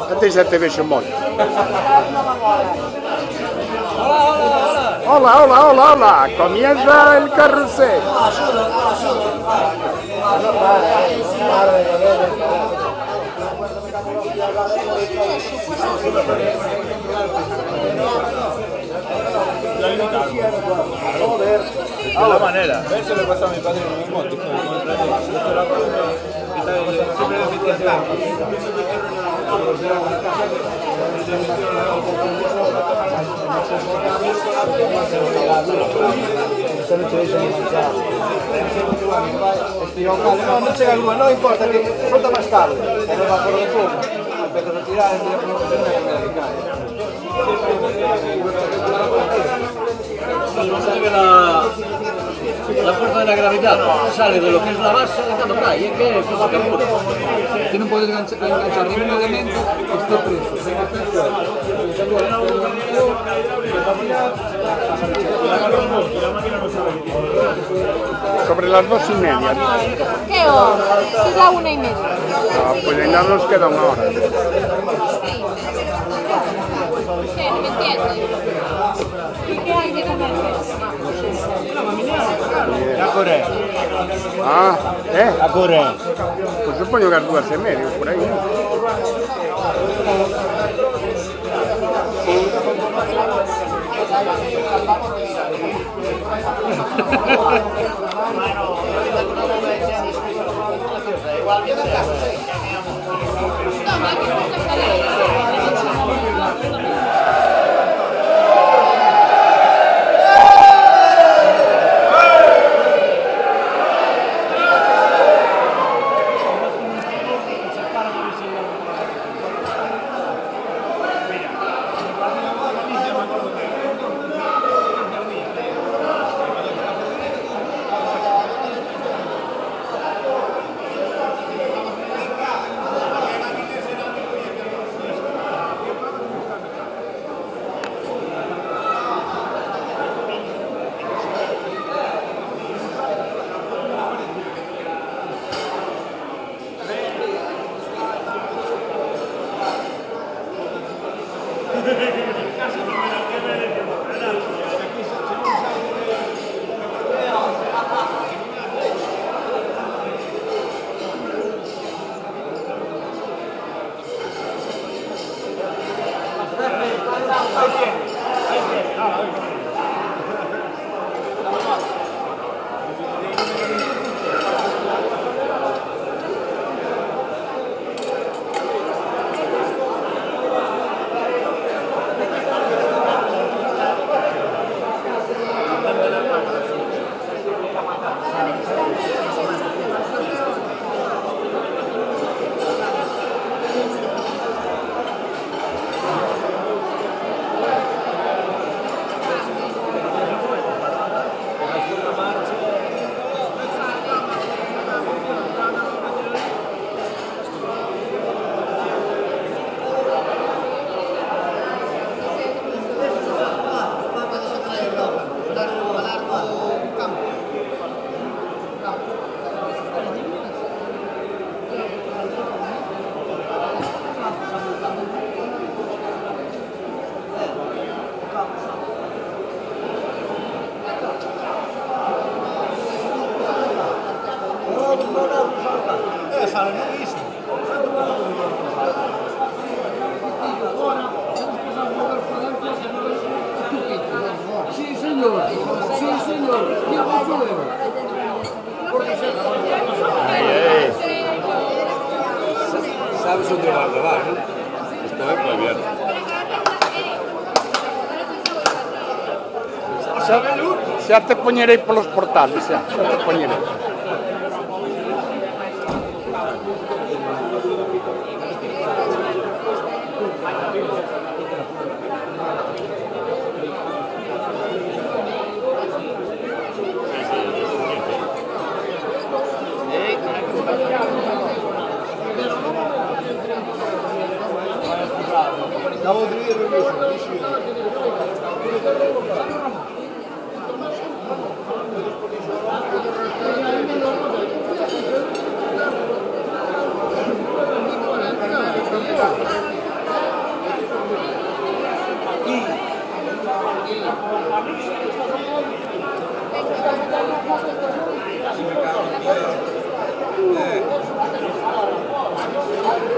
A ti se te ve molto. Hola, hola, hola, hola. Comienza el carrusel. Joder, de la manera. Eso le pasa a mi padre en un monte. No chega a lúa, non importa que solta máis tarde. Pero va por de pouco. Empezas a tirar e mira como se me cae. No se ve la fuerza de la gravedad, sale de lo que es la base y cuando cae, es que es física pura. Que non podes enganchar ningún elemento que esté preso. Sobre las 2:30. ¿Qué hora? Es la 1:30. Ah, pues ainda nos queda una hora. ¿Qué? ¿No me entiendes? ¿Qué hay de comer? A correr. Ah, A correr. Pues supongo que a las 2:30, por ahí. Sí, señor. Sí, señor. ¿Qué va a hacer? funcionar al revés, ¿no? Esto es muy bien. Xa te poñerei polos portales, xa te poñerei.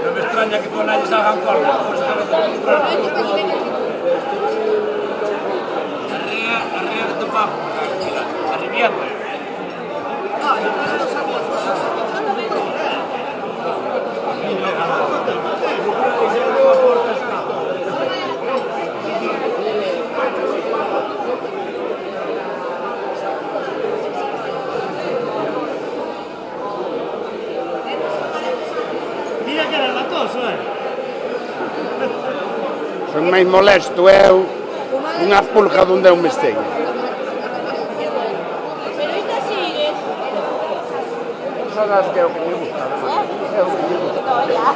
No me extraña que con ellos hagan cortes. Arriba de tu papo, arribiendo. Mira que era latoso, Son máis molesto eu unha pulga donde eu me esteña. Pero esta sigue. Son as que eu que me gusta, además. É o que me gusta. No, ya.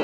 ¿eh?